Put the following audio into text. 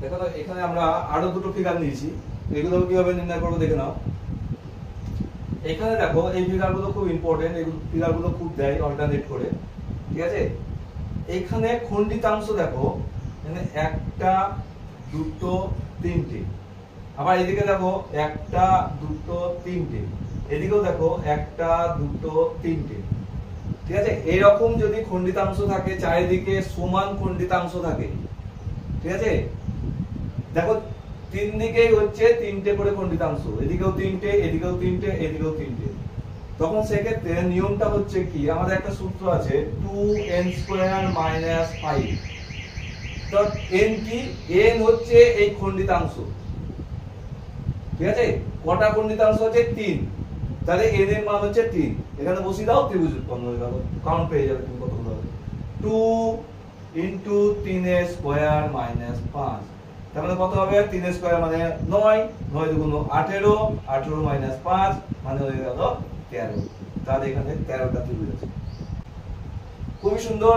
দেখো তো এখানে আমরা আরো দুটো ফিগার নিয়েছি, এগুলো কিভাবে নির্ণয় করবো দেখে নাও। এখানে দেখো এই ফিগারগুলো খুব ইম্পর্টেন্ট, এই ফিগারগুলো খুব দেয় অল্টারনেট করে, ঠিক আছে। এইখানে খণ্ডিতাংশ দেখো, এখানে একটা দুটো তিনটে, আবার এদিকে দেখো একটা দুটো তিনটে, এদিকেও দেখো একটা দুটো তিনটে, ঠিক আছে। এইরকম যদি খণ্ডিতাংশ থাকে, চারিদিকে সমান খণ্ডিতাংশ থাকে, ঠিক আছে। দেখো তিন দিকেই হচ্ছে তিনটে করে খণ্ডিতাংশ, এদিকেও তিনটে, এদিকেও তিনটে, এদিকেও তিনটে, তখন সেক্ষেত্রে নিয়মটা হচ্ছে কি, আমাদের একটা সূত্র আছে 2n² - 5। তো n কি, n হচ্ছে এই খণ্ডিতাংশ, ঠিক আছে। কটা খণ্ডিতাংশ আছে? 3, তাহলে n এর মান হচ্ছে 3। এখানে বসিয়ে দাও, ত্রিভুজ উৎপন্ন হয়ে গেল, কাউন্ট পেয়ে যাবে তুমি কতগুলো হবে। 2 * 3² - 5, তার মানে কত হবে? 3² মানে 9, 9 দুগুণ 18, 18 - 5 মানে হয়ে গেল 13। তাহলে এখানে 13টা ত্রিভুজ আছে। খুবই সুন্দর।